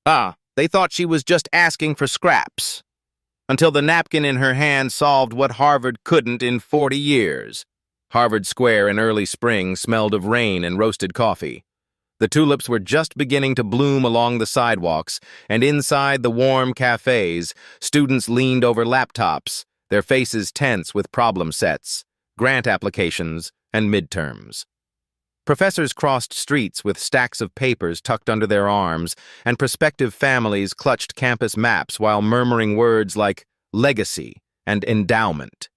They thought she was just asking for scraps, until the napkin in her hand solved what Harvard couldn't in 40 years. Harvard Square in early spring smelled of rain and roasted coffee. The tulips were just beginning to bloom along the sidewalks, and inside the warm cafes, students leaned over laptops, their faces tense with problem sets, grant applications, and midterms. Professors crossed streets with stacks of papers tucked under their arms, and prospective families clutched campus maps while murmuring words like legacy and endowment.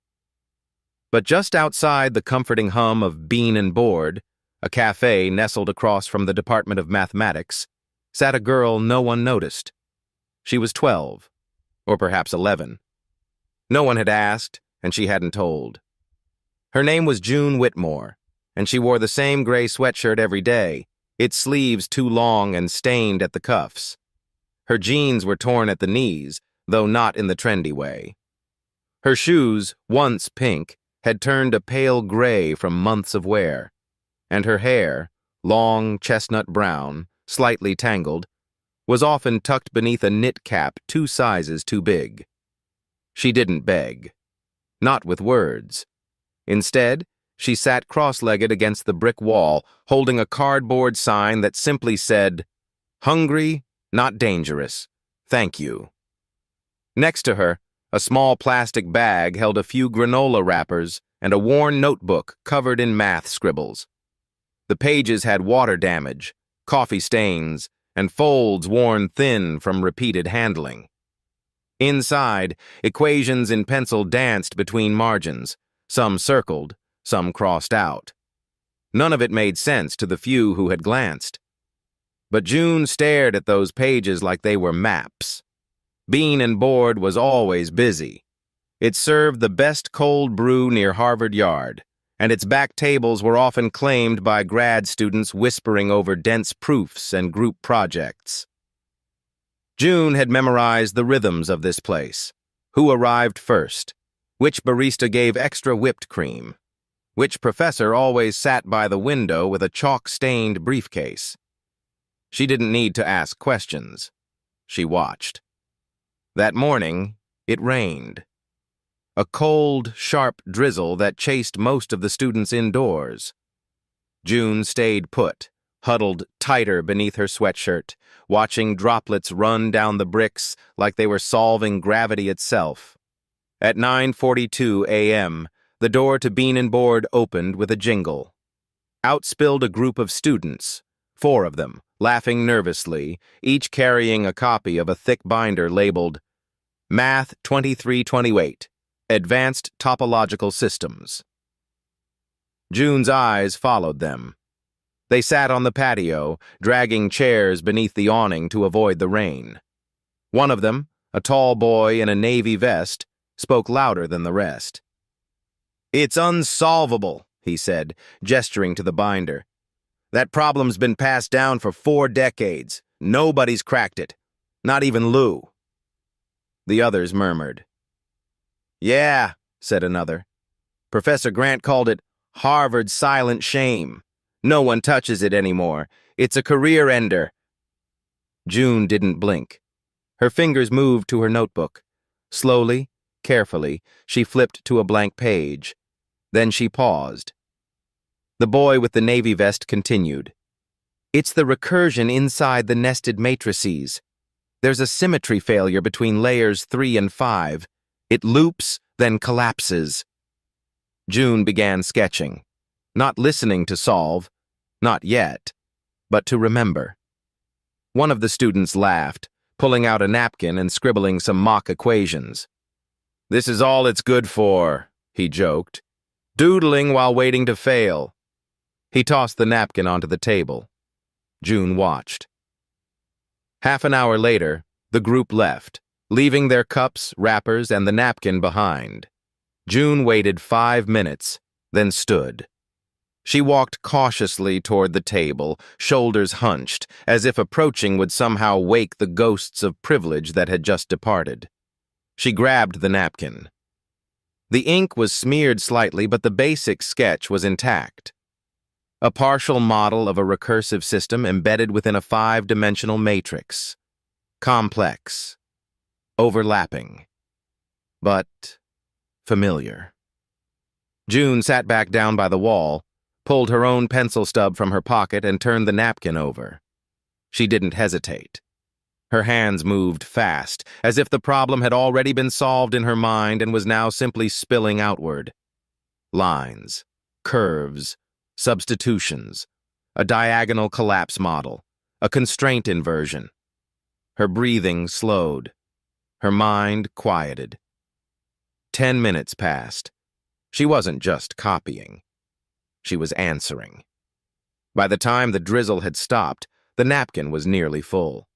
But just outside the comforting hum of Bean and Board, a cafe nestled across from the Department of Mathematics, sat a girl no one noticed. She was 12, or perhaps 11. No one had asked, and she hadn't told. Her name was June Whitmore, and she wore the same gray sweatshirt every day, its sleeves too long and stained at the cuffs. Her jeans were torn at the knees, though not in the trendy way. Her shoes, once pink, had turned a pale gray from months of wear, and her hair, long chestnut brown, slightly tangled, was often tucked beneath a knit cap 2 sizes too big. She didn't beg. Not with words. Instead, she sat cross-legged against the brick wall, holding a cardboard sign that simply said, "Hungry, not dangerous. Thank you." Next to her, a small plastic bag held a few granola wrappers and a worn notebook covered in math scribbles. The pages had water damage, coffee stains, and folds worn thin from repeated handling. Inside, equations in pencil danced between margins, some circled, some crossed out. None of it made sense to the few who had glanced. But June stared at those pages like they were maps. Bean and Board was always busy. It served the best cold brew near Harvard Yard, and its back tables were often claimed by grad students whispering over dense proofs and group projects. June had memorized the rhythms of this place. Who arrived first? Which barista gave extra whipped cream? Which professor always sat by the window with a chalk-stained briefcase? She didn't need to ask questions. She watched. That morning, it rained. A cold, sharp drizzle that chased most of the students indoors. June stayed put, huddled tighter beneath her sweatshirt, watching droplets run down the bricks like they were solving gravity itself. At 9:42 a.m., the door to Bean and Board opened with a jingle. Out spilled a group of students, 4 of them, laughing nervously, each carrying a copy of a thick binder labeled Math 2328. Advanced Topological Systems. June's eyes followed them. They sat on the patio, dragging chairs beneath the awning to avoid the rain. One of them, a tall boy in a navy vest, spoke louder than the rest. "It's unsolvable," he said, gesturing to the binder. "That problem's been passed down for 4 decades. Nobody's cracked it. Not even Lou." The others murmured. "Yeah," said another. "Professor Grant called it Harvard's silent shame. No one touches it anymore. It's a career ender." June didn't blink. Her fingers moved to her notebook. Slowly, carefully, she flipped to a blank page. Then she paused. The boy with the navy vest continued. "It's the recursion inside the nested matrices. There's a symmetry failure between layers 3 and 5. It loops, then collapses." June began sketching, not listening to solve, not yet, but to remember. One of the students laughed, pulling out a napkin and scribbling some mock equations. "This is all it's good for," he joked, "doodling while waiting to fail." He tossed the napkin onto the table. June watched. Half an hour later, the group left, leaving their cups, wrappers, and the napkin behind. June waited 5 minutes, then stood. She walked cautiously toward the table, shoulders hunched, as if approaching would somehow wake the ghosts of privilege that had just departed. She grabbed the napkin. The ink was smeared slightly, but the basic sketch was intact. A partial model of a recursive system embedded within a 5-dimensional matrix. Complex, overlapping, but familiar. June sat back down by the wall, pulled her own pencil stub from her pocket, and turned the napkin over. She didn't hesitate. Her hands moved fast, as if the problem had already been solved in her mind and was now simply spilling outward. Lines, curves, substitutions, a diagonal collapse model, a constraint inversion. Her breathing slowed. Her mind quieted. 10 minutes passed. She wasn't just copying. She was answering. By the time the drizzle had stopped, the napkin was nearly full.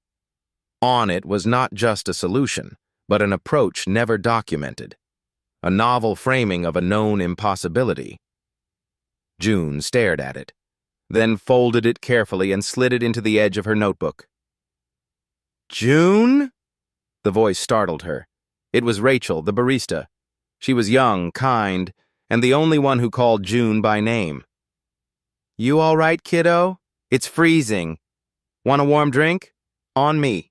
On it was not just a solution, but an approach never documented. A novel framing of a known impossibility. June stared at it, then folded it carefully and slid it into the edge of her notebook. "June?" The voice startled her. It was Rachel, the barista. She was young, kind, and the only one who called June by name. "You all right, kiddo? It's freezing. Want a warm drink? On me."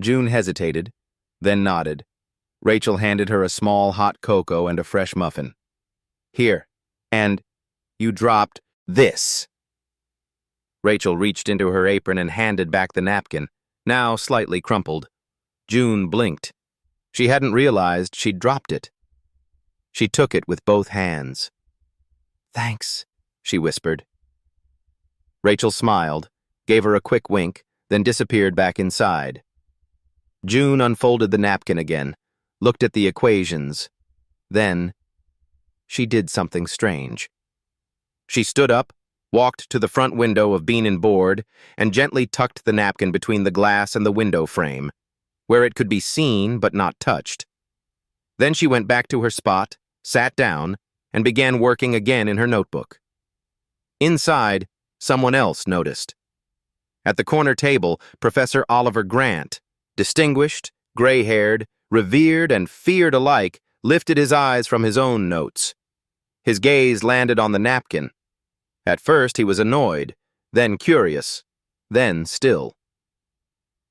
June hesitated, then nodded. Rachel handed her a small hot cocoa and a fresh muffin. "Here, and you dropped this." Rachel reached into her apron and handed back the napkin, now slightly crumpled. June blinked. She hadn't realized she'd dropped it. She took it with both hands. "Thanks," she whispered. Rachel smiled, gave her a quick wink, then disappeared back inside. June unfolded the napkin again, looked at the equations. Then, she did something strange. She stood up, walked to the front window of bean and board, and gently tucked the napkin between the glass and the window frame, where it could be seen but not touched. Then she went back to her spot, sat down, and began working again in her notebook. Inside, someone else noticed. At the corner table, Professor Oliver Grant, distinguished, gray-haired, revered and feared alike, lifted his eyes from his own notes. His gaze landed on the napkin. At first he was annoyed, then curious, then still.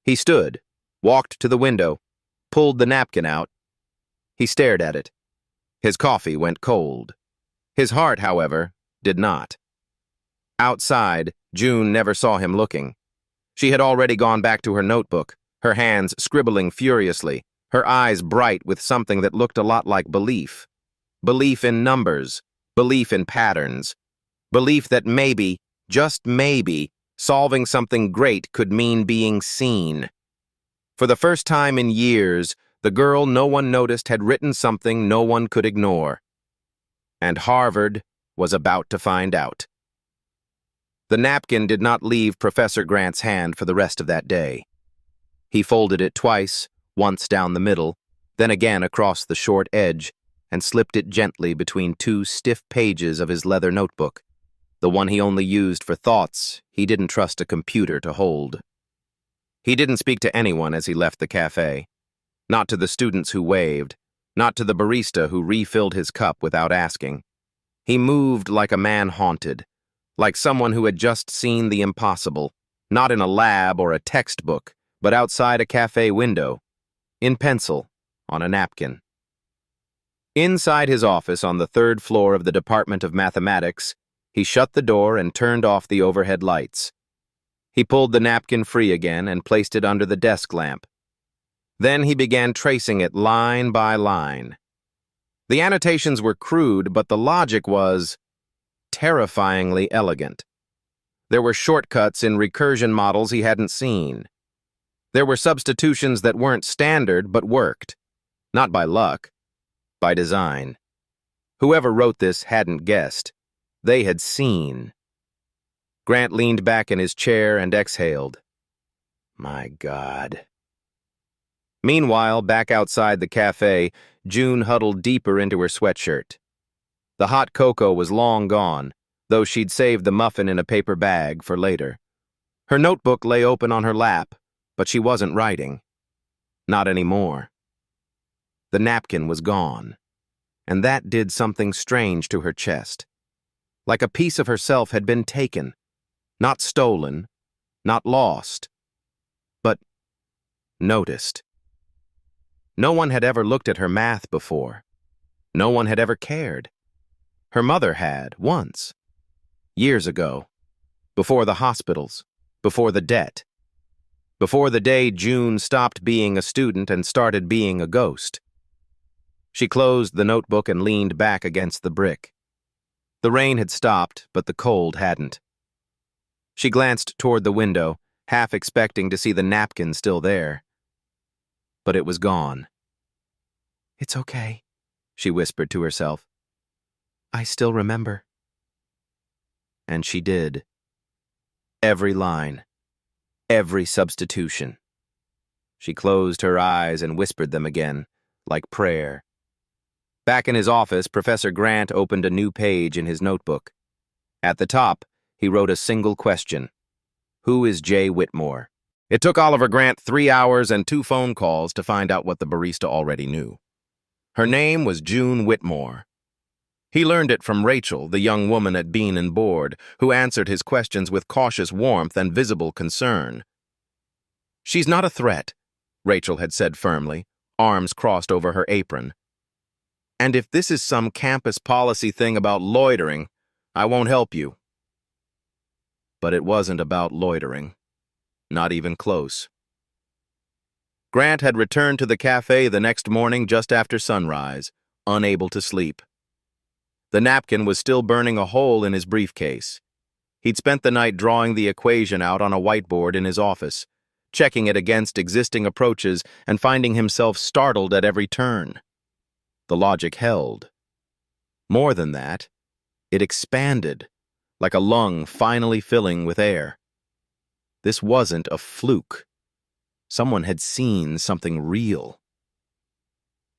He stood, walked to the window, pulled the napkin out. He stared at it. His coffee went cold. His heart, however, did not. Outside, June never saw him looking. She had already gone back to her notebook, her hands scribbling furiously, her eyes bright with something that looked a lot like belief. Belief in numbers, belief in patterns, belief that maybe, just maybe, solving something great could mean being seen. For the first time in years, the girl no one noticed had written something no one could ignore. And Harvard was about to find out. The napkin did not leave Professor Grant's hand for the rest of that day. He folded it twice, once down the middle, then again across the short edge, and slipped it gently between two stiff pages of his leather notebook, the one he only used for thoughts he didn't trust a computer to hold. He didn't speak to anyone as he left the cafe. Not to the students who waved, not to the barista who refilled his cup without asking. He moved like a man haunted, like someone who had just seen the impossible, not in a lab or a textbook, but outside a cafe window, in pencil, on a napkin. Inside his office on the third floor of the Department of Mathematics, he shut the door and turned off the overhead lights. He pulled the napkin free again and placed it under the desk lamp. Then he began tracing it line by line. The annotations were crude, but the logic was terrifyingly elegant. There were shortcuts in recursion models he hadn't seen. There were substitutions that weren't standard but worked, not by luck, by design. Whoever wrote this hadn't guessed. They had seen. Grant leaned back in his chair and exhaled. My God. Meanwhile, back outside the cafe, June huddled deeper into her sweatshirt. The hot cocoa was long gone, though she'd saved the muffin in a paper bag for later. Her notebook lay open on her lap, but she wasn't writing. Not anymore. The napkin was gone, and that did something strange to her chest. Like a piece of herself had been taken, not stolen, not lost, but noticed. No one had ever looked at her math before. No one had ever cared. Her mother had, once. Years ago. Before the hospitals. Before the debt. Before the day June stopped being a student and started being a ghost. She closed the notebook and leaned back against the brick. The rain had stopped, but the cold hadn't. She glanced toward the window, half expecting to see the napkin still there. But it was gone. "It's okay," she whispered to herself. "I still remember." And she did. Every line. Every substitution. She closed her eyes and whispered them again, like prayer. Back in his office, Professor Grant opened a new page in his notebook. At the top, he wrote a single question. Who is J. Whitmore? It took Oliver Grant 3 hours and 2 phone calls to find out what the barista already knew. Her name was June Whitmore. He learned it from Rachel, the young woman at Bean and Board, who answered his questions with cautious warmth and visible concern. "She's not a threat," Rachel had said firmly, arms crossed over her apron. "And if this is some campus policy thing about loitering, I won't help you." But it wasn't about loitering. Not even close. Grant had returned to the cafe the next morning just after sunrise, unable to sleep. The napkin was still burning a hole in his briefcase. He'd spent the night drawing the equation out on a whiteboard in his office, checking it against existing approaches and finding himself startled at every turn. The logic held. More than that, it expanded, like a lung finally filling with air. This wasn't a fluke. Someone had seen something real.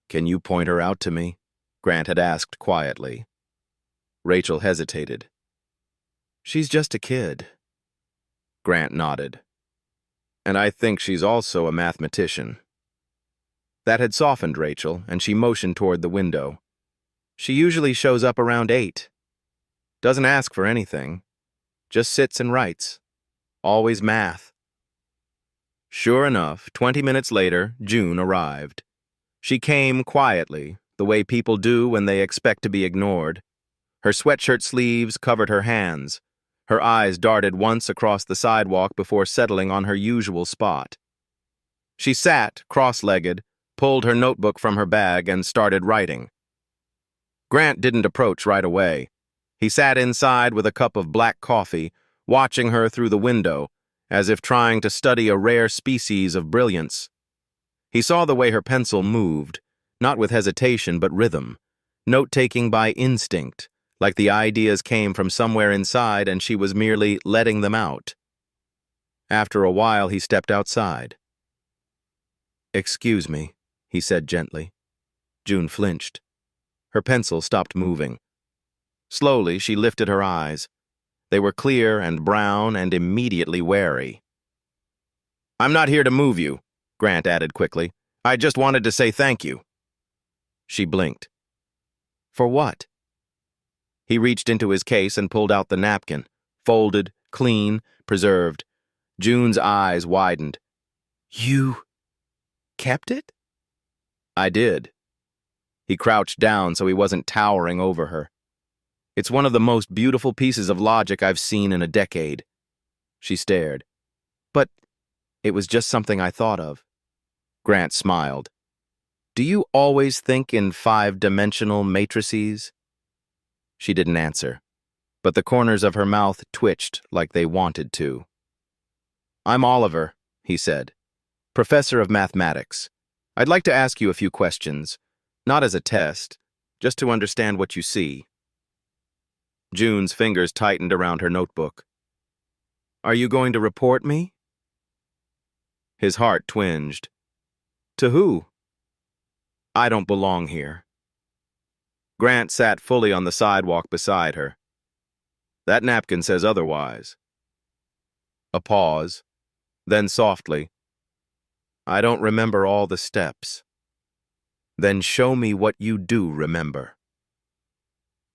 "Can you point her out to me?" Grant had asked quietly. Rachel hesitated. "She's just a kid." Grant nodded. "And I think she's also a mathematician." That had softened Rachel, and she motioned toward the window. "She usually shows up around 8. Doesn't ask for anything. Just sits and writes. Always math." Sure enough, 20 minutes later, June arrived. She came quietly, the way people do when they expect to be ignored. Her sweatshirt sleeves covered her hands. Her eyes darted once across the sidewalk before settling on her usual spot. She sat, cross-legged, pulled her notebook from her bag, and started writing. Grant didn't approach right away. He sat inside with a cup of black coffee, watching her through the window, as if trying to study a rare species of brilliance. He saw the way her pencil moved, not with hesitation but rhythm, note-taking by instinct, like the ideas came from somewhere inside and she was merely letting them out. After a while, he stepped outside. "Excuse me," he said gently. June flinched. Her pencil stopped moving. Slowly, she lifted her eyes. They were clear and brown and immediately wary. "I'm not here to move you," Grant added quickly. "I just wanted to say thank you." She blinked. "For what?" He reached into his case and pulled out the napkin, folded, clean, preserved. June's eyes widened. "You kept it?" "I did." He crouched down so he wasn't towering over her. "It's one of the most beautiful pieces of logic I've seen in a decade." She stared. "But it was just something I thought of." Grant smiled. "Do you always think in 5-dimensional matrices?" She didn't answer, but the corners of her mouth twitched like they wanted to. "I'm Oliver," he said, "professor of mathematics. I'd like to ask you a few questions, not as a test, just to understand what you see." June's fingers tightened around her notebook. "Are you going to report me?" His heart twinged. "To who?" "I don't belong here." Grant sat fully on the sidewalk beside her. "That napkin says otherwise." A pause, then softly, "I don't remember all the steps." "Then show me what you do remember."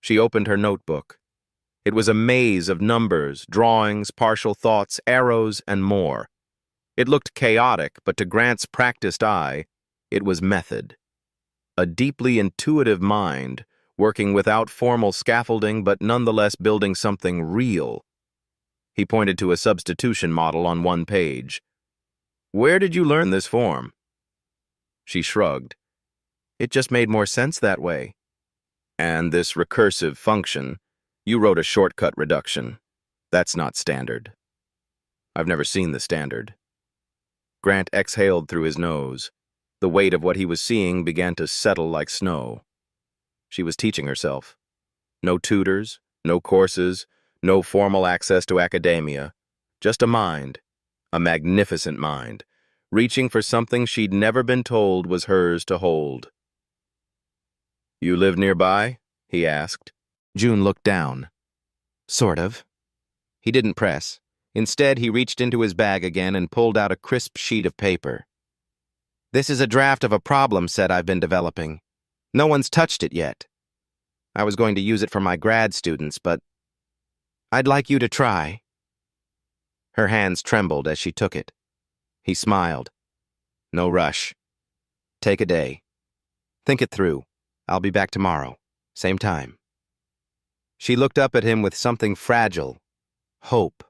She opened her notebook. It was a maze of numbers, drawings, partial thoughts, arrows, and more. It looked chaotic, but to Grant's practiced eye, it was method. A deeply intuitive mind, working without formal scaffolding but nonetheless building something real. He pointed to a substitution model on one page. "Where did you learn this form?" She shrugged. "It just made more sense that way." "And this recursive function, you wrote a shortcut reduction. That's not standard." "I've never seen the standard." Grant exhaled through his nose. The weight of what he was seeing began to settle like snow. She was teaching herself. No tutors, no courses, no formal access to academia. Just a mind, a magnificent mind, reaching for something she'd never been told was hers to hold. "You live nearby?" he asked. June looked down. "Sort of." He didn't press. Instead, he reached into his bag again and pulled out a crisp sheet of paper. "This is a draft of a problem set I've been developing. No one's touched it yet. I was going to use it for my grad students, but I'd like you to try." Her hands trembled as she took it. He smiled. "No rush. Take a day. Think it through. I'll be back tomorrow. Same time." She looked up at him with something fragile. Hope.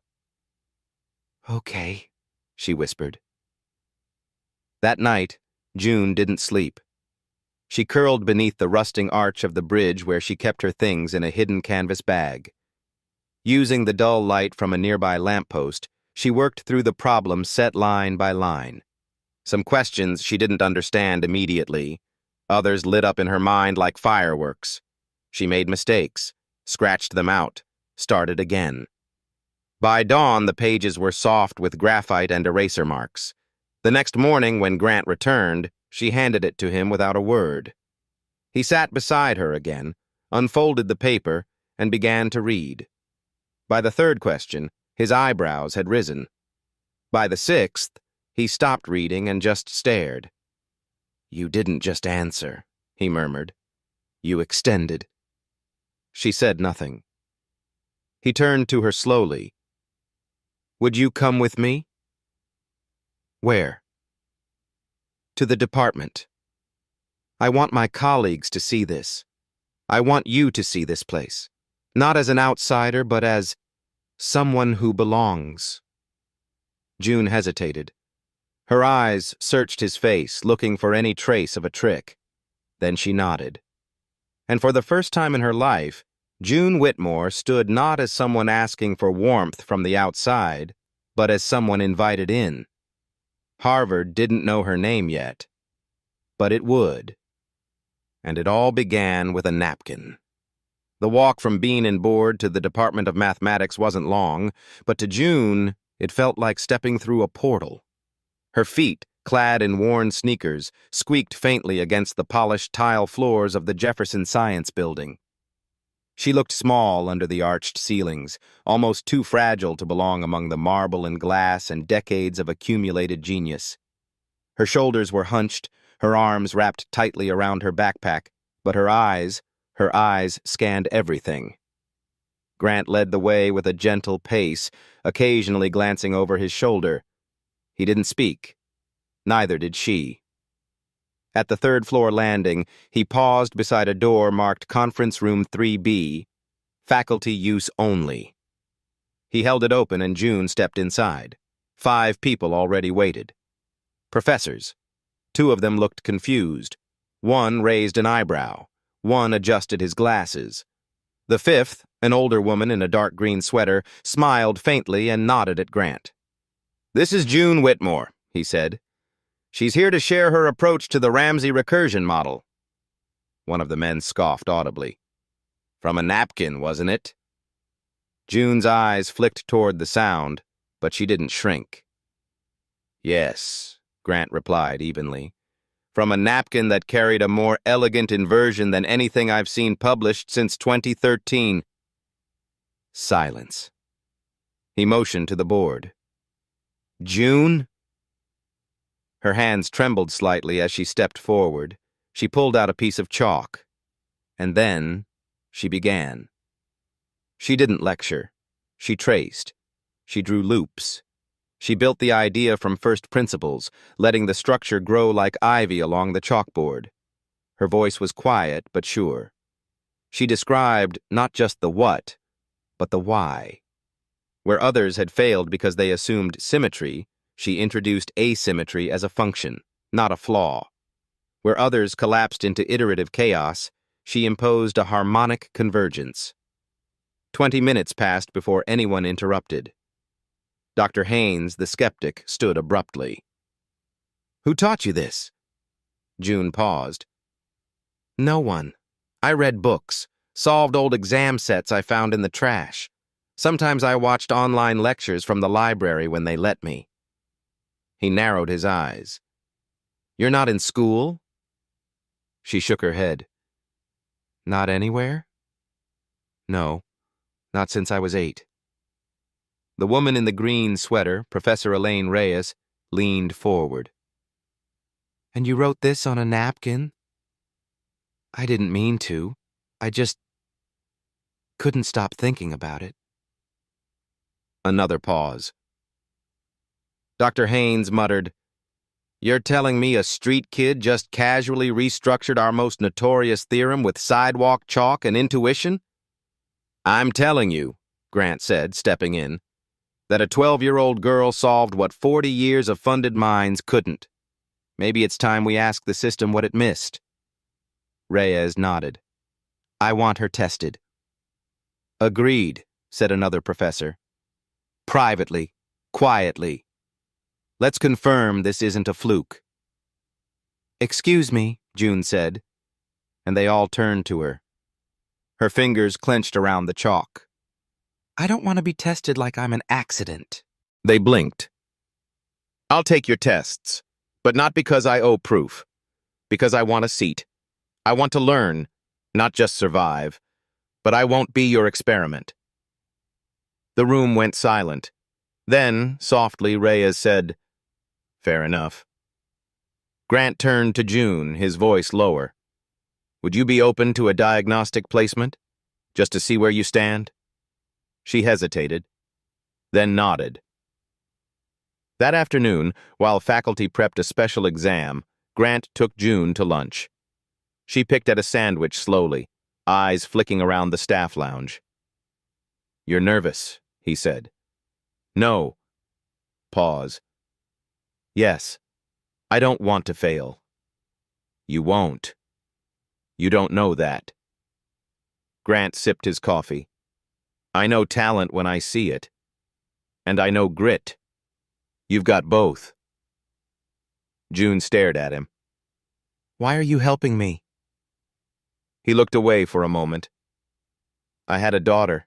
"Okay," she whispered. That night, June didn't sleep. She curled beneath the rusting arch of the bridge where she kept her things in a hidden canvas bag. Using the dull light from a nearby lamppost, she worked through the problem set line by line. Some questions she didn't understand immediately. Others lit up in her mind like fireworks. She made mistakes, scratched them out, started again. By dawn, the pages were soft with graphite and eraser marks. The next morning, when Grant returned, she handed it to him without a word. He sat beside her again, unfolded the paper, and began to read. By the third question, his eyebrows had risen. By the sixth, he stopped reading and just stared. "You didn't just answer," he murmured. "You extended." She said nothing. He turned to her slowly. "Would you come with me?" "Where?" "To the department. I want my colleagues to see this. I want you to see this place. Not as an outsider, but as someone who belongs." June hesitated. Her eyes searched his face, looking for any trace of a trick. Then she nodded. And for the first time in her life, June Whitmore stood not as someone asking for warmth from the outside, but as someone invited in. Harvard didn't know her name yet, but it would. And it all began with a napkin. The walk from bean and board to the Department of Mathematics wasn't long, but to June, it felt like stepping through a portal. Her feet, clad in worn sneakers, squeaked faintly against the polished tile floors of the Jefferson Science Building. She looked small under the arched ceilings, almost too fragile to belong among the marble and glass and decades of accumulated genius. Her shoulders were hunched, her arms wrapped tightly around her backpack, but her eyes scanned everything. Grant led the way with a gentle pace, occasionally glancing over his shoulder. He didn't speak. Neither did she. At the third-floor landing, he paused beside a door marked Conference Room 3B, Faculty Use Only. He held it open and June stepped inside. 5 people already waited. Professors. 2 of them looked confused. 1 raised an eyebrow. 1 adjusted his glasses. The 5th, an older woman in a dark green sweater, smiled faintly and nodded at Grant. "This is June Whitmore," he said. "She's here to share her approach to the Ramsey recursion model." One of the men scoffed audibly. "From a napkin, wasn't it?" June's eyes flicked toward the sound, but she didn't shrink. "Yes," Grant replied evenly. "From a napkin that carried a more elegant inversion than anything I've seen published since 2013. Silence. He motioned to the board. "June?" Her hands trembled slightly as she stepped forward. She pulled out a piece of chalk. And then she began. She didn't lecture. She traced. She drew loops. She built the idea from first principles, letting the structure grow like ivy along the chalkboard. Her voice was quiet but sure. She described not just the what, but the why. Where others had failed because they assumed symmetry, she introduced asymmetry as a function, not a flaw. Where others collapsed into iterative chaos, she imposed a harmonic convergence. 20 minutes passed before anyone interrupted. Dr. Haynes, the skeptic, stood abruptly. "Who taught you this?" June paused. "No one. I read books, solved old exam sets I found in the trash. Sometimes I watched online lectures from the library when they let me." He narrowed his eyes. "You're not in school?" She shook her head. "Not anywhere?" "No, not since I was 8. The woman in the green sweater, Professor Elaine Reyes, leaned forward. "And you wrote this on a napkin?" "I didn't mean to. I just couldn't stop thinking about it." Another pause. Dr. Haynes muttered, "You're telling me a street kid just casually restructured our most notorious theorem with sidewalk chalk and intuition?" "I'm telling you," Grant said, stepping in, "that a 12-year-old girl solved what 40 years of funded minds couldn't. Maybe it's time we ask the system what it missed." Reyes nodded. "I want her tested." "Agreed," said another professor. "Privately, quietly. Let's confirm this isn't a fluke." "Excuse me," June said, and they all turned to her. Her fingers clenched around the chalk. "I don't want to be tested like I'm an accident." They blinked. "I'll take your tests, but not because I owe proof. Because I want a seat. I want to learn, not just survive. But I won't be your experiment." The room went silent. Then, softly, Reyes said, "Fair enough." Grant turned to June, his voice lower. "Would you be open to a diagnostic placement? Just to see where you stand?" She hesitated, then nodded. That afternoon, while faculty prepped a special exam, Grant took June to lunch. She picked at a sandwich slowly, eyes flicking around the staff lounge. "You're nervous," he said. "No." Pause. "Yes. I don't want to fail." "You won't. You don't know that." Grant sipped his coffee. "I know talent when I see it. And I know grit. You've got both." June stared at him. "Why are you helping me?" He looked away for a moment. "I had a daughter.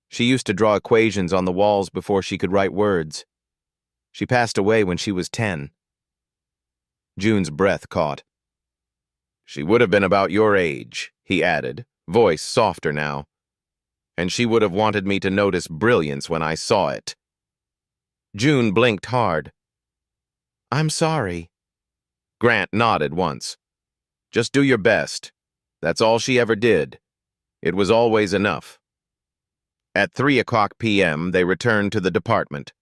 She used to draw equations on the walls before she could write words. She passed away when she was 10. June's breath caught. "She would have been about your age," he added, voice softer now. "And she would have wanted me to notice brilliance when I saw it." June blinked hard. "I'm sorry." Grant nodded once. "Just do your best. That's all she ever did. It was always enough." At 3:00 p.m., they returned to the department.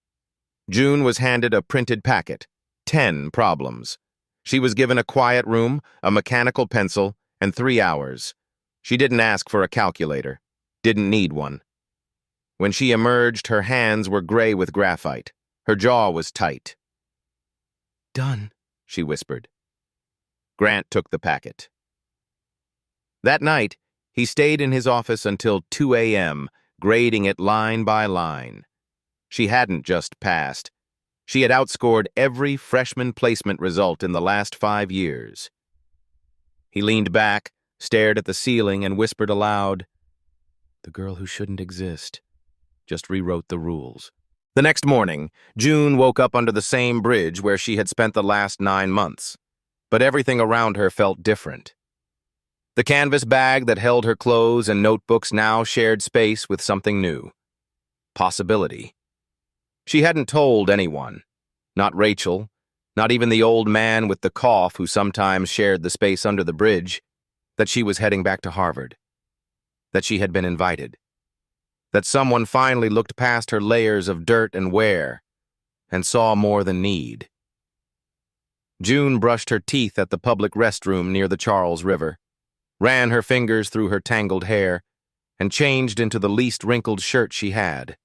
June was handed a printed packet, 10 problems. She was given a quiet room, a mechanical pencil, and 3 hours. She didn't ask for a calculator, didn't need one. When she emerged, her hands were gray with graphite. Her jaw was tight. "Done," she whispered. Grant took the packet. That night, he stayed in his office until 2 a.m., grading it line by line. She hadn't just passed. She had outscored every freshman placement result in the last 5 years. He leaned back, stared at the ceiling, and whispered aloud, "The girl who shouldn't exist just rewrote the rules." The next morning, June woke up under the same bridge where she had spent the last 9 months. But everything around her felt different. The canvas bag that held her clothes and notebooks now shared space with something new. Possibility. She hadn't told anyone. Not Rachel, not even the old man with the cough who sometimes shared the space under the bridge, that she was heading back to Harvard. That she had been invited. That someone finally looked past her layers of dirt and wear and saw more than need. June brushed her teeth at the public restroom near the Charles River, ran her fingers through her tangled hair, and changed into the least wrinkled shirt she had.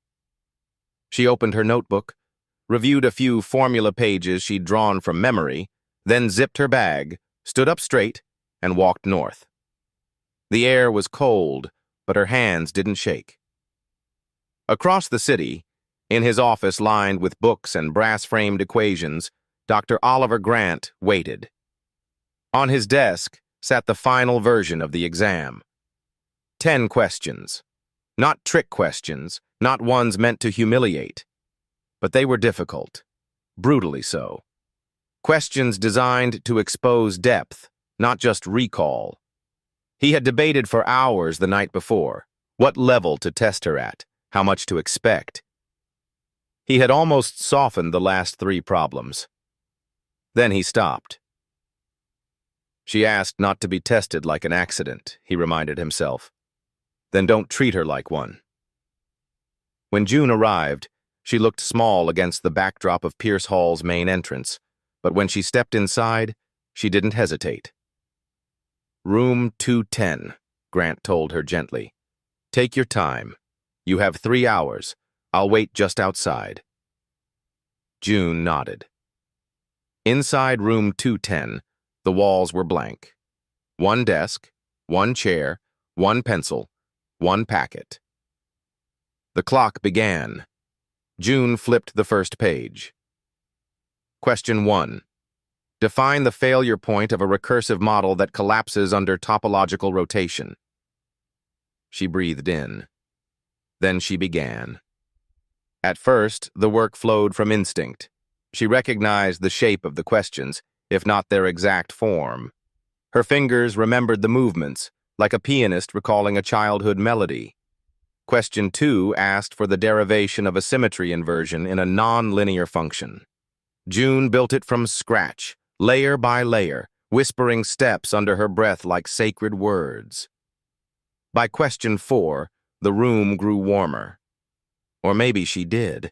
She opened her notebook, reviewed a few formula pages she'd drawn from memory, then zipped her bag, stood up straight, and walked north. The air was cold, but her hands didn't shake. Across the city, in his office lined with books and brass-framed equations, Dr. Oliver Grant waited. On his desk sat the final version of the exam. 10 questions. Not trick questions, not ones meant to humiliate. But they were difficult, brutally so. Questions designed to expose depth, not just recall. He had debated for hours the night before, what level to test her at, how much to expect. He had almost softened the last 3 problems. Then he stopped. She asked not to be tested like an accident, he reminded himself. Then don't treat her like one. When June arrived, she looked small against the backdrop of Pierce Hall's main entrance, but when she stepped inside, she didn't hesitate. Room 210, Grant told her gently. Take your time. You have 3 hours. I'll wait just outside. June nodded. Inside room 210, the walls were blank. 1 desk, 1 chair, 1 pencil, 1 packet. The clock began. June flipped the first page. Question 1. Define the failure point of a recursive model that collapses under topological rotation. She breathed in. Then she began. At first, the work flowed from instinct. She recognized the shape of the questions, if not their exact form. Her fingers remembered the movements, like a pianist recalling a childhood melody. Question 2 asked for the derivation of a symmetry inversion in a non-linear function. June built it from scratch, layer by layer, whispering steps under her breath like sacred words. By question 4, the room grew warmer. Or maybe she did.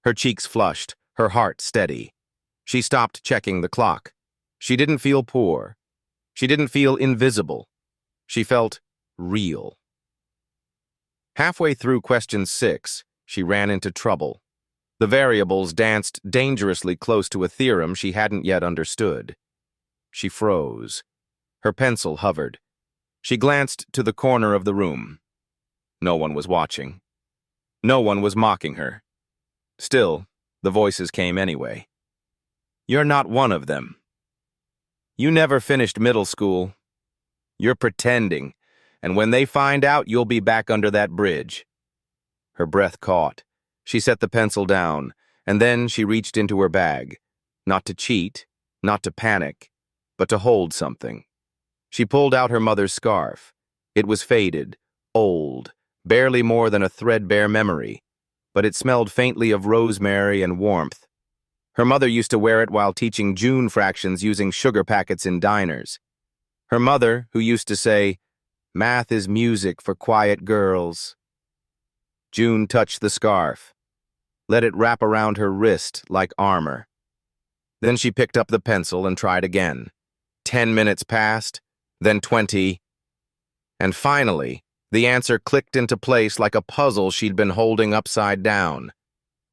Her cheeks flushed, her heart steady. She stopped checking the clock. She didn't feel poor. She didn't feel invisible. She felt real. Halfway through question 6, she ran into trouble. The variables danced dangerously close to a theorem she hadn't yet understood. She froze. Her pencil hovered. She glanced to the corner of the room. No one was watching. No one was mocking her. Still, the voices came anyway. You're not one of them. You never finished middle school. You're pretending, and when they find out, you'll be back under that bridge. Her breath caught. She set the pencil down, and then she reached into her bag. Not to cheat, not to panic, but to hold something. She pulled out her mother's scarf. It was faded, old, barely more than a threadbare memory, but it smelled faintly of rosemary and warmth. Her mother used to wear it while teaching June fractions using sugar packets in diners. Her mother, who used to say, "Math is music for quiet girls." June touched the scarf, let it wrap around her wrist like armor. Then she picked up the pencil and tried again. 10 minutes passed, then 20, and finally, the answer clicked into place like a puzzle she'd been holding upside down.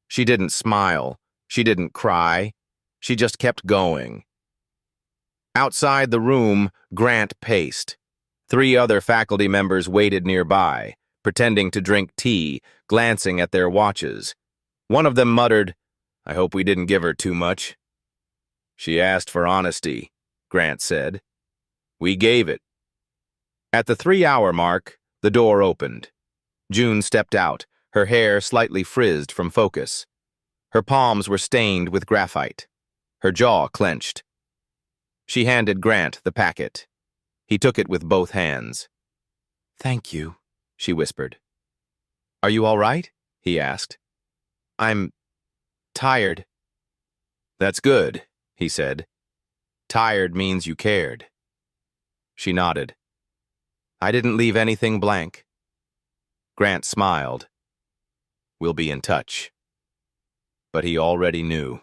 She didn't smile. She didn't cry. She just kept going. Outside the room, Grant paced. 3 other faculty members waited nearby, pretending to drink tea, glancing at their watches. One of them muttered, "I hope we didn't give her too much." "She asked for honesty," Grant said. "We gave it." At the 3-hour mark, the door opened. June stepped out, her hair slightly frizzed from focus. Her palms were stained with graphite. Her jaw clenched. She handed Grant the packet. He took it with both hands. "Thank you," she whispered. "Are you all right?" he asked. "I'm tired." "That's good," he said. "Tired means you cared." She nodded. "I didn't leave anything blank." Grant smiled. "We'll be in touch." but he already knew.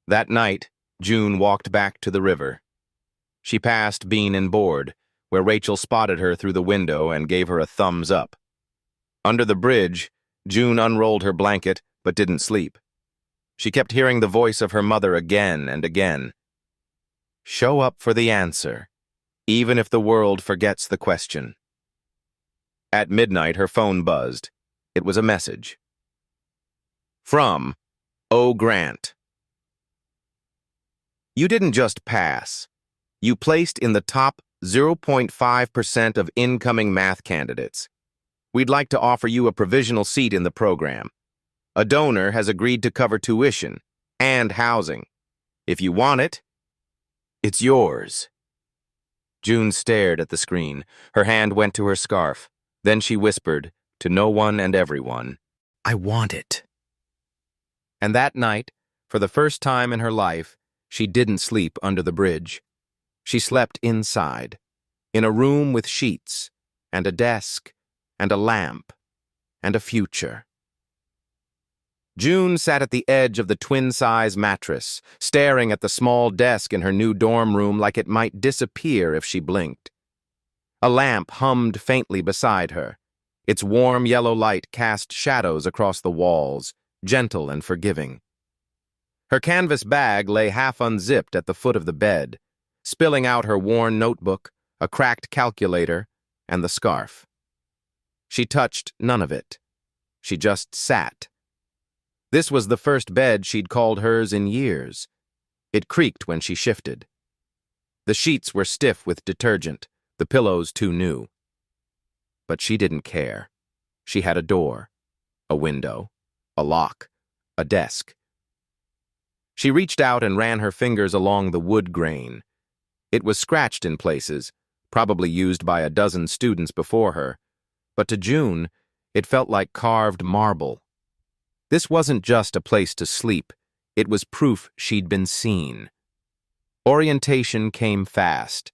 That night, June walked back to the river. She passed Bean and Board, where Rachel spotted her through the window and gave her a thumbs up. Under the bridge, June unrolled her blanket but didn't sleep. She kept hearing the voice of her mother again and again. Show up for the answer, even if the world forgets the question. At midnight, her phone buzzed. It was a message. From O. Grant. You didn't just pass. You placed in the top 0.5% of incoming math candidates. We'd like to offer you a provisional seat in the program. A donor has agreed to cover tuition and housing. If you want it, it's yours. June stared at the screen. Her hand went to her scarf. Then she whispered, to no one and everyone, I want it. And that night, for the first time in her life, she didn't sleep under the bridge. She slept inside, in a room with sheets, and a desk, and a lamp, and a future. June sat at the edge of the twin-size mattress, staring at the small desk in her new dorm room like it might disappear if she blinked. A lamp hummed faintly beside her. Its warm yellow light cast shadows across the walls, gentle and forgiving. Her canvas bag lay half unzipped at the foot of the bed, spilling out her worn notebook, a cracked calculator, and the scarf. She touched none of it. She just sat. This was the first bed she'd called hers in years. It creaked when she shifted. The sheets were stiff with detergent, the pillows too new. But she didn't care. She had a door, a window, a lock, a desk. She reached out and ran her fingers along the wood grain. It was scratched in places, probably used by a dozen students before her, but to June, it felt like carved marble. This wasn't just a place to sleep, it was proof she'd been seen. Orientation came fast.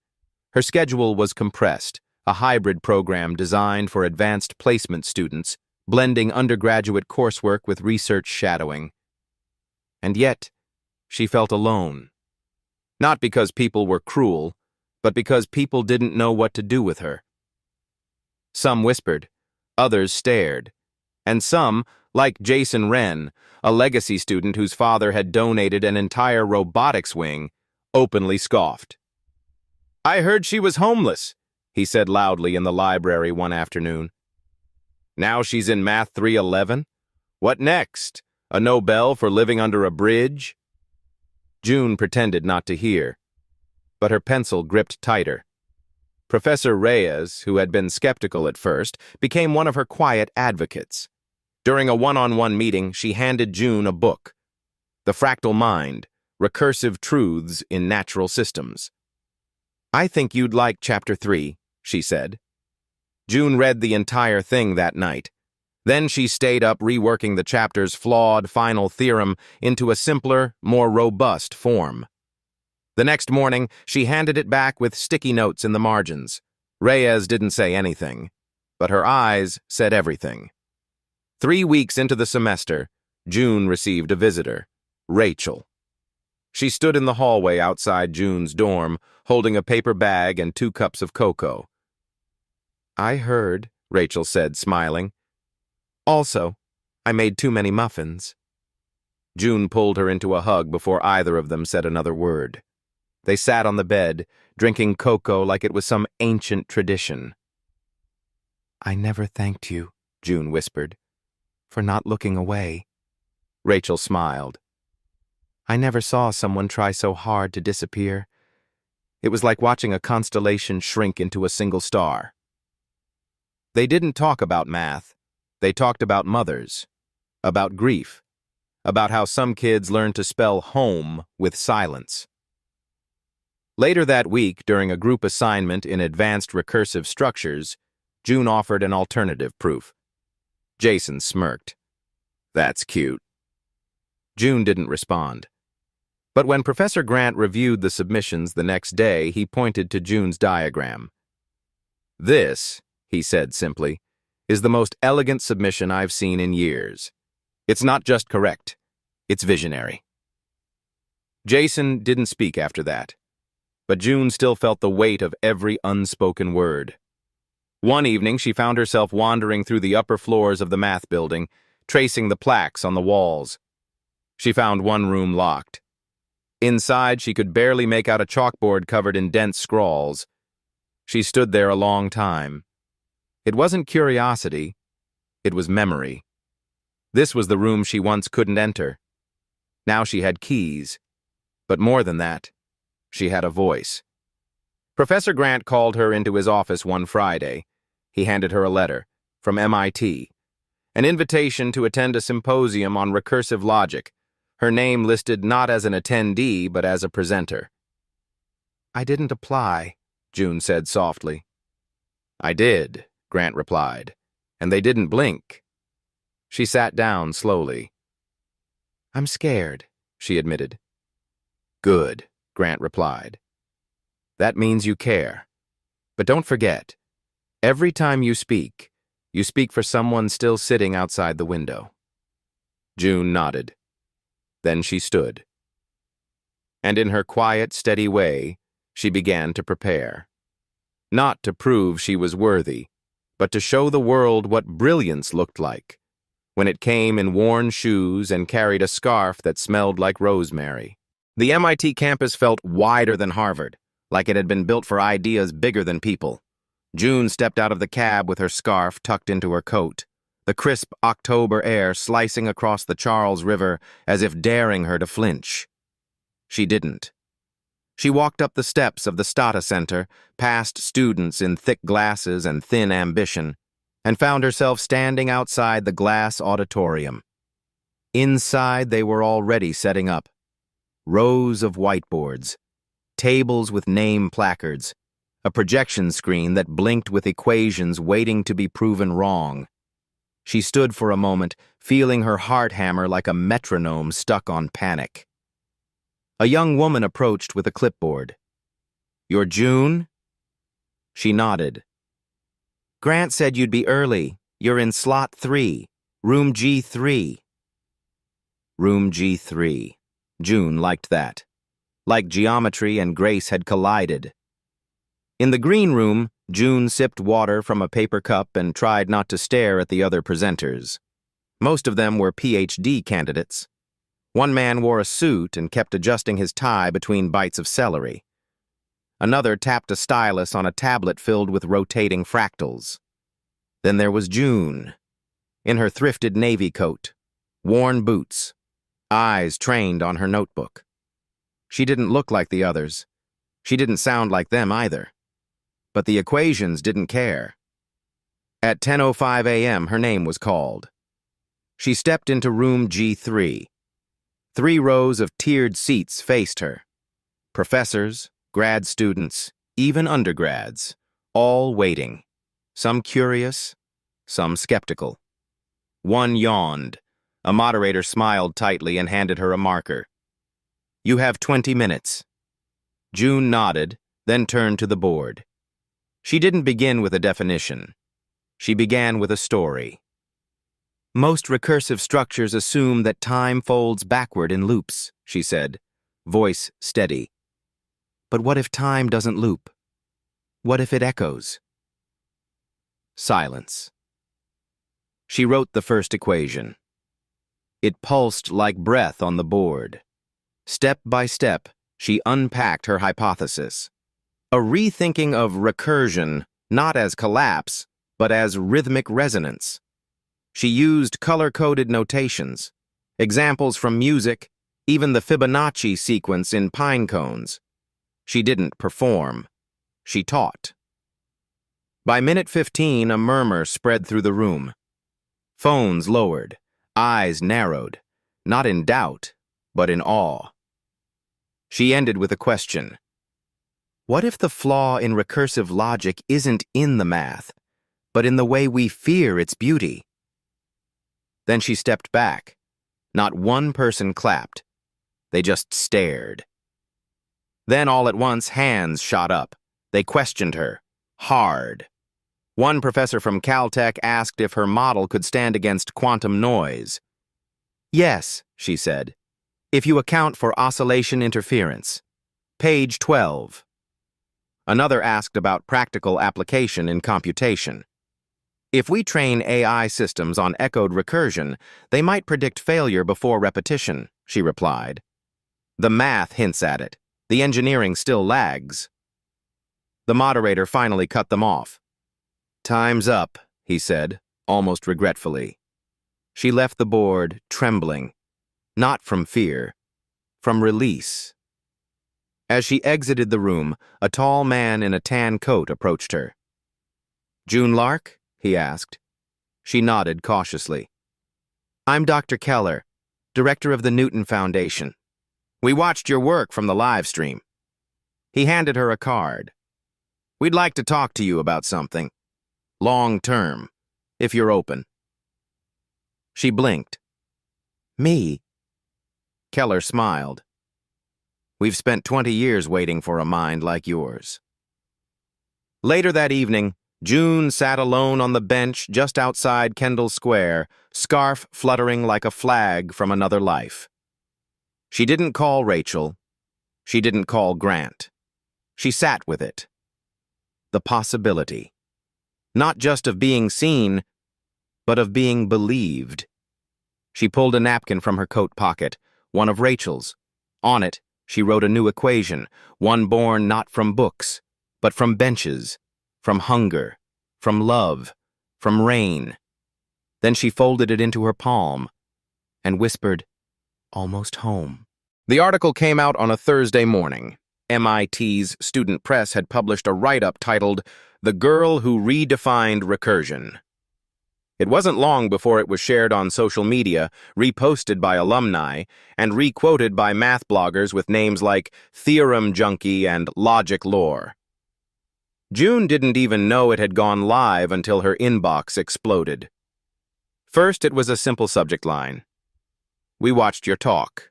Her schedule was compressed, a hybrid program designed for advanced placement students, blending undergraduate coursework with research shadowing. And yet, she felt alone. Not because people were cruel, but because people didn't know what to do with her. Some whispered, others stared, and some, like Jason Wren, a legacy student whose father had donated an entire robotics wing, openly scoffed. I heard she was homeless, he said loudly in the library one afternoon. Now she's in Math 311? What next? A Nobel for living under a bridge? June pretended not to hear, but her pencil gripped tighter. Professor Reyes, who had been skeptical at first, became one of her quiet advocates. During a one-on-one meeting, she handed June a book, The Fractal Mind, Recursive Truths in Natural Systems. I think you'd like Chapter 3, she said. June read the entire thing that night. Then she stayed up reworking the chapter's flawed final theorem into a simpler, more robust form. The next morning, she handed it back with sticky notes in the margins. Reyes didn't say anything, but her eyes said everything. 3 weeks into the semester, June received a visitor, Rachel. She stood in the hallway outside June's dorm, holding a paper bag and 2 cups of cocoa. I heard, Rachel said, smiling. Also, I made too many muffins. June pulled her into a hug before either of them said another word. They sat on the bed, drinking cocoa like it was some ancient tradition. I never thanked you, June whispered, for not looking away. Rachel smiled. I never saw someone try so hard to disappear. It was like watching a constellation shrink into a single star. They didn't talk about math. They talked about mothers, about grief, about how some kids learn to spell home with silence. Later that week, during a group assignment in advanced recursive structures, June offered an alternative proof. Jason smirked. That's cute. June didn't respond. But when Professor Grant reviewed the submissions the next day, he pointed to June's diagram. This, he said simply, is the most elegant submission I've seen in years. It's not just correct, It's visionary. Jason didn't speak after that, but June still felt the weight of every unspoken word. One evening, she found herself wandering through the upper floors of the math building, tracing the plaques on the walls. She found one room locked. Inside, she could barely make out a chalkboard covered in dense scrawls. She stood there a long time. It wasn't curiosity, it was memory. This was the room she once couldn't enter. Now she had keys. But more than that, she had a voice. Professor Grant called her into his office one Friday. He handed her a letter from MIT, an invitation to attend a symposium on recursive logic, her name listed not as an attendee but as a presenter. "I didn't apply," June said softly. "I did," Grant replied, "and they didn't blink." She sat down slowly. "I'm scared," she admitted. "Good," Grant replied. "That means you care. But don't forget, every time you speak for someone still sitting outside the window." June nodded. Then she stood. And in her quiet, steady way, she began to prepare. Not to prove she was worthy, but to show the world what brilliance looked like, when it came in worn shoes and carried a scarf that smelled like rosemary. The MIT campus felt wider than Harvard, like it had been built for ideas bigger than people. June stepped out of the cab with her scarf tucked into her coat, the crisp October air slicing across the Charles River as if daring her to flinch. She didn't. She walked up the steps of the Stata Center, past students in thick glasses and thin ambition, and found herself standing outside the glass auditorium. Inside, they were already setting up. Rows of whiteboards, tables with name placards, a projection screen that blinked with equations waiting to be proven wrong. She stood for a moment, feeling her heart hammer like a metronome stuck on panic. A young woman approached with a clipboard. "You're June?" She nodded. "Grant said you'd be early. You're in slot 3, room G3. Room G3. June liked that. Like geometry and Grace had collided. In the green room, June sipped water from a paper cup and tried not to stare at the other presenters. Most of them were PhD candidates. One man wore a suit and kept adjusting his tie between bites of celery. Another tapped a stylus on a tablet filled with rotating fractals. Then there was June, in her thrifted navy coat, worn boots, eyes trained on her notebook. She didn't look like the others. She didn't sound like them either. But the equations didn't care. At 10:05 a.m., her name was called. She stepped into room G3. 3 rows of tiered seats faced her. Professors, grad students, even undergrads, all waiting. Some curious, some skeptical. One yawned. A moderator smiled tightly and handed her a marker. "You have 20 minutes." June nodded, then turned to the board. She didn't begin with a definition. She began with a story. "Most recursive structures assume that time folds backward in loops," she said, voice steady. "But what if time doesn't loop? What if it echoes?" Silence. She wrote the first equation. It pulsed like breath on the board. Step by step, she unpacked her hypothesis. A rethinking of recursion, not as collapse, but as rhythmic resonance. She used color-coded notations, examples from music, even the Fibonacci sequence in pine cones. She didn't perform. She taught. By minute 15, a murmur spread through the room. Phones lowered, eyes narrowed, not in doubt, but in awe. She ended with a question. What if the flaw in recursive logic isn't in the math, but in the way we fear its beauty? Then she stepped back. Not one person clapped. They just stared. Then all at once, hands shot up. They questioned her. Hard. One professor from Caltech asked if her model could stand against quantum noise. "Yes," she said, if you account for oscillation interference. Page 12. Another asked about practical application in computation. If we train AI systems on echoed recursion, they might predict failure before repetition, she replied. The math hints at it. The engineering still lags. The moderator finally cut them off. Time's up, he said, almost regretfully. She left the board, trembling, not from fear, from release. As she exited the room, a tall man in a tan coat approached her. June Lark? He asked. She nodded cautiously. I'm Dr. Keller, director of the Newton Foundation. We watched your work from the live stream. He handed her a card. We'd like to talk to you about something. Long term, if you're open. She blinked. Me? Keller smiled. We've spent 20 years waiting for a mind like yours. Later that evening, June sat alone on the bench just outside Kendall Square, scarf fluttering like a flag from another life. She didn't call Rachel. She didn't call Grant. She sat with it. The possibility. Not just of being seen, but of being believed. She pulled a napkin from her coat pocket, one of Rachel's. On it, she wrote a new equation, one born not from books, but from benches, from hunger, from love, from rain. Then she folded it into her palm and whispered, almost home. The article came out on a Thursday morning. MIT's student press had published a write-up titled, The Girl Who Redefined Recursion. It wasn't long before it was shared on social media, reposted by alumni, and re-quoted by math bloggers with names like Theorem Junkie and Logic Lore. June didn't even know it had gone live until her inbox exploded. First, it was a simple subject line. We watched your talk.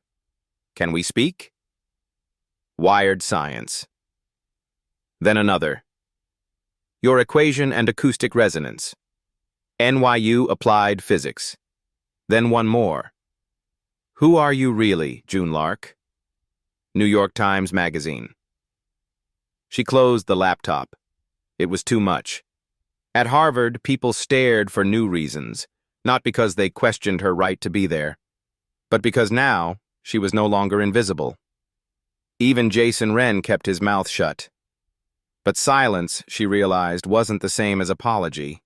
Can we speak? Wired Science. Then another. Your equation and acoustic resonance. NYU Applied Physics. Then one more. Who are you really, June Lark? New York Times Magazine. She closed the laptop. It was too much. At Harvard, people stared for new reasons, not because they questioned her right to be there, but because now she was no longer invisible. Even Jason Wren kept his mouth shut. But silence, she realized, wasn't the same as apology.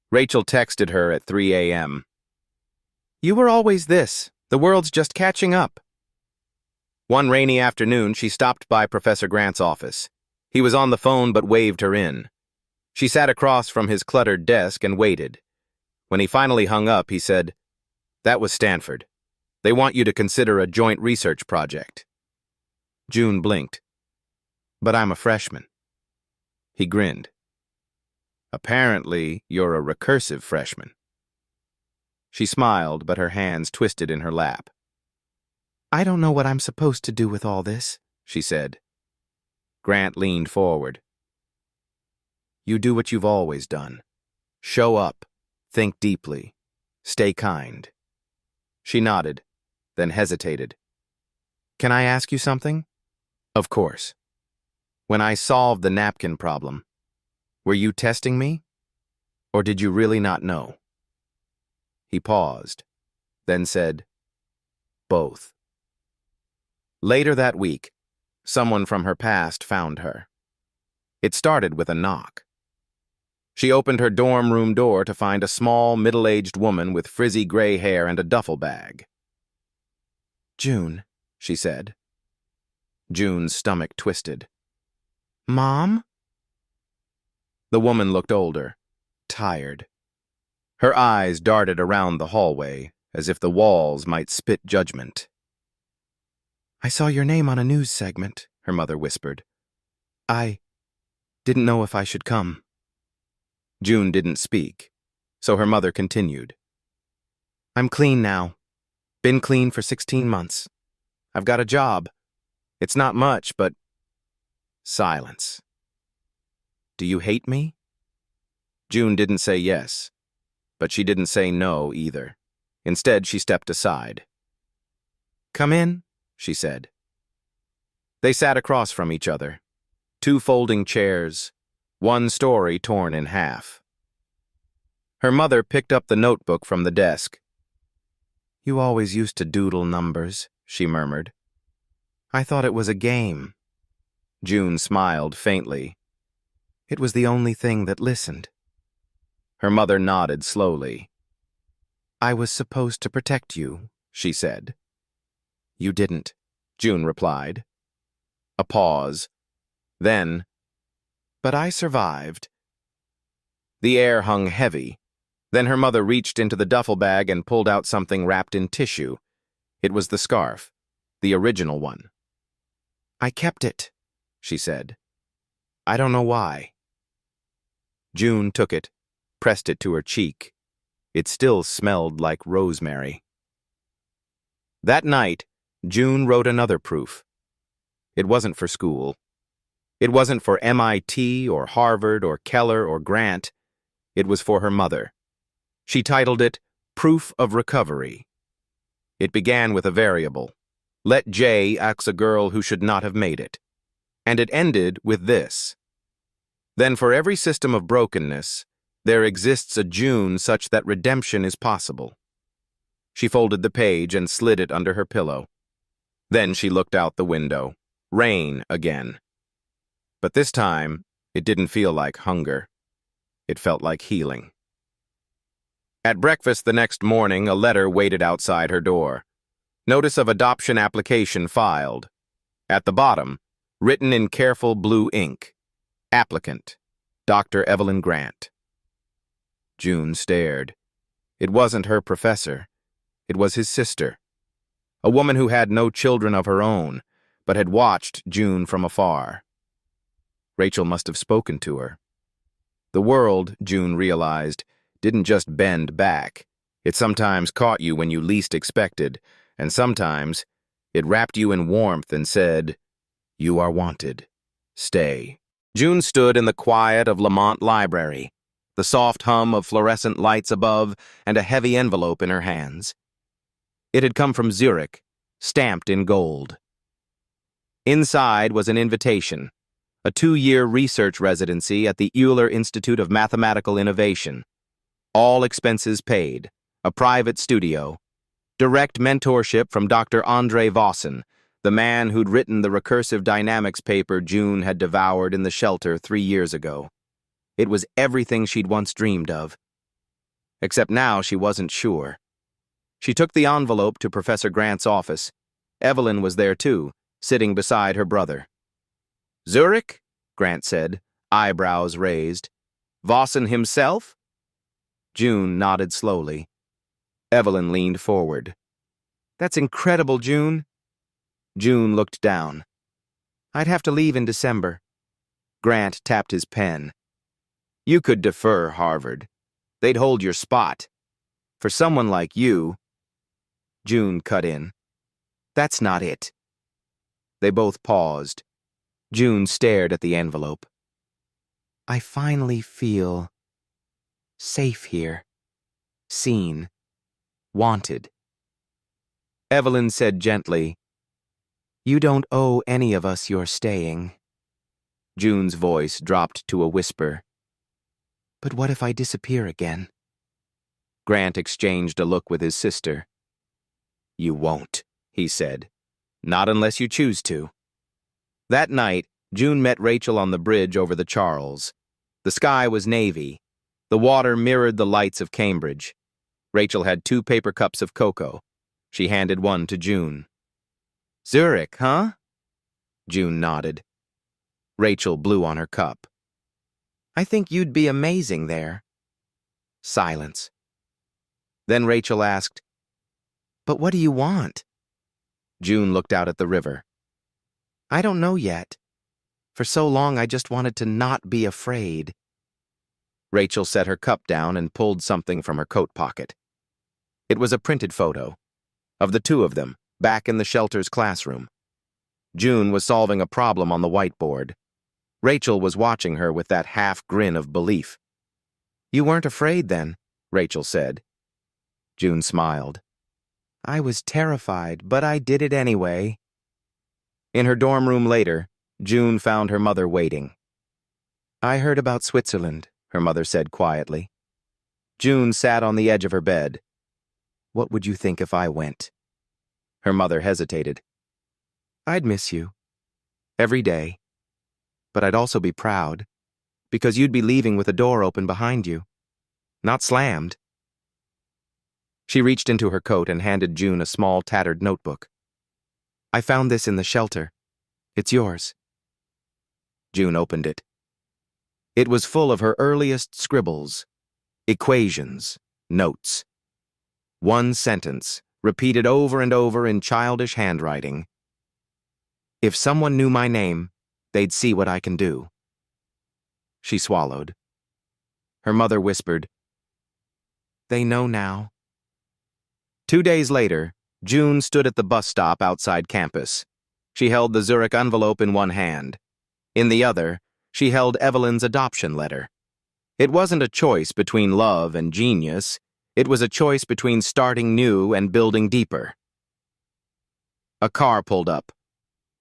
Rachel texted her at 3 a.m. You were always this. The world's just catching up. One rainy afternoon, she stopped by Professor Grant's office. He was on the phone but waved her in. She sat across from his cluttered desk and waited. When he finally hung up, he said, That was Stanford. They want you to consider a joint research project. June blinked. But I'm a freshman. He grinned. Apparently, you're a recursive freshman. She smiled, but her hands twisted in her lap. I don't know what I'm supposed to do with all this, she said. Grant leaned forward. You do what you've always done. Show up, think deeply, stay kind. She nodded, then hesitated. Can I ask you something? Of course. When I solved the napkin problem, were you testing me? Or did you really not know? He paused, then said, Both. Later that week, someone from her past found her. It started with a knock. She opened her dorm room door to find a small, middle-aged woman with frizzy gray hair and a duffel bag. June, she said. June's stomach twisted. Mom? The woman looked older, tired. Her eyes darted around the hallway, as if the walls might spit judgment. I saw your name on a news segment, her mother whispered. I didn't know if I should come. June didn't speak, so her mother continued. I'm clean now. Been clean for 16 months. I've got a job. It's not much, but... Silence. Do you hate me? June didn't say yes, but she didn't say no either. Instead, she stepped aside. "Come in," she said. They sat across from each other. Two folding chairs, one story torn in half. Her mother picked up the notebook from the desk. "You always used to doodle numbers," she murmured. "I thought it was a game." June smiled faintly. "It was the only thing that listened." Her mother nodded slowly. "I was supposed to protect you," she said. "You didn't," June replied. A pause. Then, "But I survived." The air hung heavy. Then her mother reached into the duffel bag and pulled out something wrapped in tissue. It was the scarf, the original one. "I kept it," she said. "I don't know why." June took it, pressed it to her cheek. It still smelled like rosemary. That night, June wrote another proof. It wasn't for school. It wasn't for MIT or Harvard or Keller or Grant. It was for her mother. She titled it Proof of Recovery. It began with a variable. Let J ask a girl who should not have made it. And it ended with this. Then for every system of brokenness, there exists a June such that redemption is possible. She folded the page and slid it under her pillow. Then she looked out the window. Rain again. But this time, it didn't feel like hunger. It felt like healing. At breakfast the next morning, a letter waited outside her door. Notice of adoption application filed. At the bottom, written in careful blue ink, Applicant, Dr. Evelyn Grant. June stared. It wasn't her professor. It was his sister. A woman who had no children of her own, but had watched June from afar. Rachel must have spoken to her. The world, June realized, didn't just bend back. It sometimes caught you when you least expected, and sometimes it wrapped you in warmth and said, "You are wanted. Stay." June stood in the quiet of Lamont Library, the soft hum of fluorescent lights above and a heavy envelope in her hands. It had come from Zurich, stamped in gold. Inside was an invitation, a 2-year research residency at the Euler Institute of Mathematical Innovation. All expenses paid, a private studio, direct mentorship from Dr. Andre Vossen, the man who'd written the recursive dynamics paper June had devoured in the shelter 3 years ago. It was everything she'd once dreamed of. Except now she wasn't sure. She took the envelope to Professor Grant's office. Evelyn was there too, sitting beside her brother. "Zurich?" Grant said, eyebrows raised. "Vossen himself?" June nodded slowly. Evelyn leaned forward. "That's incredible, June." June looked down. "I'd have to leave in December." Grant tapped his pen. "You could defer Harvard. They'd hold your spot. For someone like you..." June cut in. "That's not it." They both paused. June stared at the envelope. "I finally feel safe here. Seen. Wanted." Evelyn said gently, "You don't owe any of us your staying." June's voice dropped to a whisper. "But what if I disappear again?" Grant exchanged a look with his sister. "You won't," he said. "Not unless you choose to." That night, June met Rachel on the bridge over the Charles. The sky was navy. The water mirrored the lights of Cambridge. Rachel had 2 paper cups of cocoa. She handed one to June. "Zurich, huh?" June nodded. Rachel blew on her cup. "I think you'd be amazing there." Silence. Then Rachel asked, "But what do you want?" June looked out at the river. "I don't know yet. For so long I just wanted to not be afraid." Rachel set her cup down and pulled something from her coat pocket. It was a printed photo of the 2 of them, back in the shelter's classroom. June was solving a problem on the whiteboard. Rachel was watching her with that half grin of belief. "You weren't afraid then," Rachel said. June smiled. I was terrified, but I did it anyway. In her dorm room later, June found her mother waiting. I heard about Switzerland, her mother said quietly. June sat on the edge of her bed. What would you think if I went? Her mother hesitated. I'd miss you. Every day. But I'd also be proud, because you'd be leaving with a door open behind you. Not slammed. She reached into her coat and handed June a small, tattered notebook. I found this in the shelter. It's yours. June opened it. It was full of her earliest scribbles, equations, notes. One sentence, repeated over and over in childish handwriting. If someone knew my name, they'd see what I can do. She swallowed. Her mother whispered, They know now. 2 days later, June stood at the bus stop outside campus. She held the Zurich envelope in one hand. In the other, she held Evelyn's adoption letter. It wasn't a choice between love and genius. It was a choice between starting new and building deeper. A car pulled up.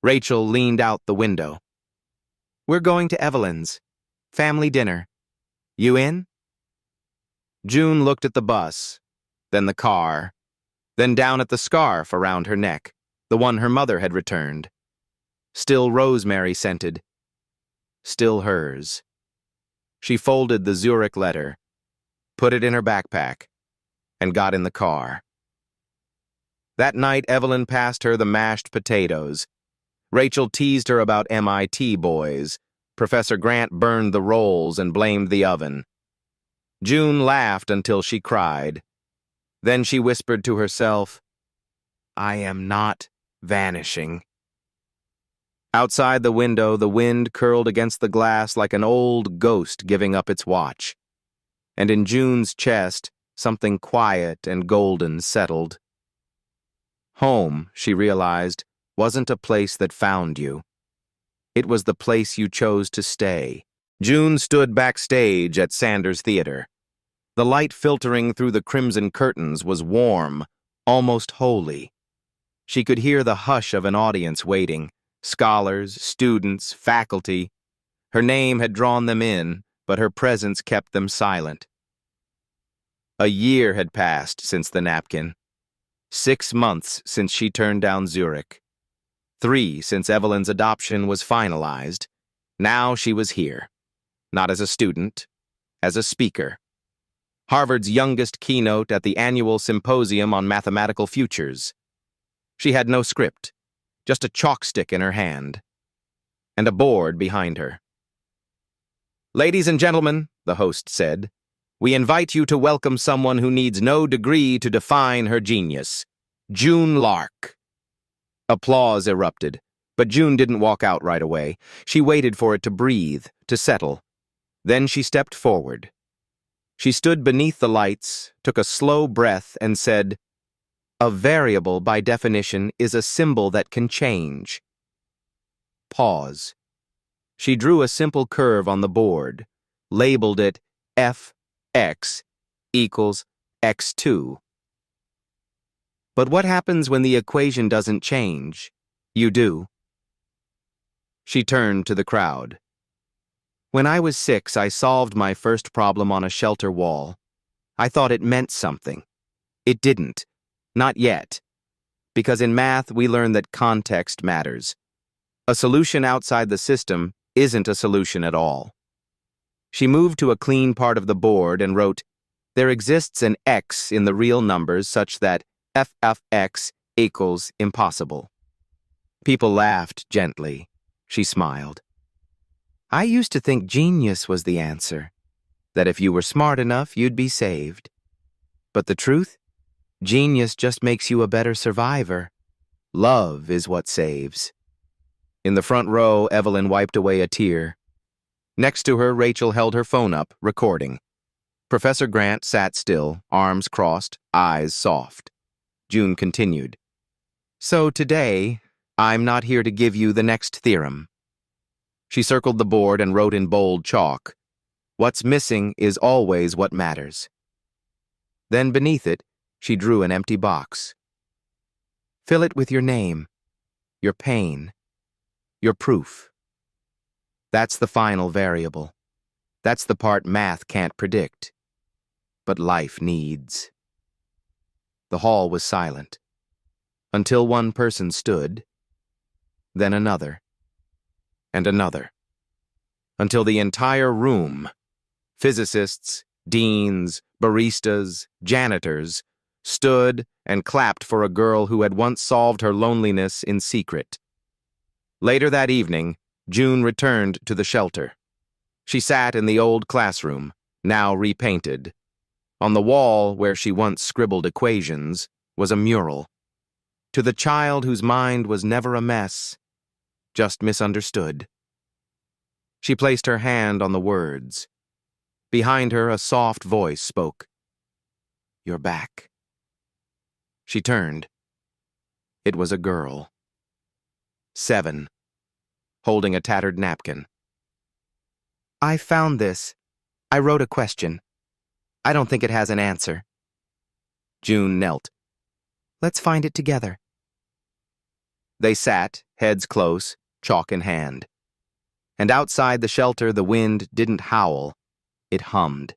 Rachel leaned out the window. We're going to Evelyn's. Family dinner. You in? June looked at the bus, then the car, then down at the scarf around her neck, the one her mother had returned. Still rosemary-scented. Still hers. She folded the Zurich letter, put it in her backpack, and got in the car. That night, Evelyn passed her the mashed potatoes. Rachel teased her about MIT boys. Professor Grant burned the rolls and blamed the oven. June laughed until she cried. Then she whispered to herself, I am not vanishing. Outside the window, the wind curled against the glass like an old ghost giving up its watch. And in June's chest, something quiet and golden settled. Home, she realized, wasn't a place that found you. It was the place you chose to stay. June stood backstage at Sanders Theater. The light filtering through the crimson curtains was warm, almost holy. She could hear the hush of an audience waiting, scholars, students, faculty. Her name had drawn them in, but her presence kept them silent. A year had passed since the napkin. 6 months since she turned down Zurich. 3 since Evelyn's adoption was finalized. Now she was here. Not as a student, as a speaker. Harvard's youngest keynote at the annual symposium on mathematical futures. She had no script, just a chalk stick in her hand, and a board behind her. Ladies and gentlemen, the host said, we invite you to welcome someone who needs no degree to define her genius, June Lark. Applause erupted, but June didn't walk out right away. She waited for it to breathe, to settle. Then she stepped forward. She stood beneath the lights, took a slow breath, and said, a variable, by definition, is a symbol that can change. Pause. She drew a simple curve on the board, labeled it Fx equals x2. But what happens when the equation doesn't change? You do. She turned to the crowd. When I was 6, I solved my first problem on a shelter wall. I thought it meant something. It didn't. Not yet. Because in math, we learn that context matters. A solution outside the system isn't a solution at all. She moved to a clean part of the board and wrote, there exists an x in the real numbers such that f of x equals impossible. People laughed gently. She smiled. I used to think genius was the answer, that if you were smart enough, you'd be saved. But the truth? Genius just makes you a better survivor. Love is what saves. In the front row, Evelyn wiped away a tear. Next to her, Rachel held her phone up, recording. Professor Grant sat still, arms crossed, eyes soft. June continued. So today, I'm not here to give you the next theorem. She circled the board and wrote in bold chalk, what's missing is always what matters. Then beneath it, she drew an empty box. Fill it with your name, your pain, your proof. That's the final variable. That's the part math can't predict, but life needs. The hall was silent, until one person stood, then another, and another, until the entire room, physicists, deans, baristas, janitors, stood and clapped for a girl who had once solved her loneliness in secret. Later that evening, June returned to the shelter. She sat in the old classroom, now repainted. On the wall where she once scribbled equations was a mural. To the child whose mind was never a mess, just misunderstood. She placed her hand on the words. Behind her, a soft voice spoke. "You're back." She turned. It was a girl. 7, holding a tattered napkin. "I found this. I wrote a question. I don't think it has an answer." June knelt. "Let's find it together." They sat, heads close, chalk in hand. And outside the shelter, the wind didn't howl. It hummed.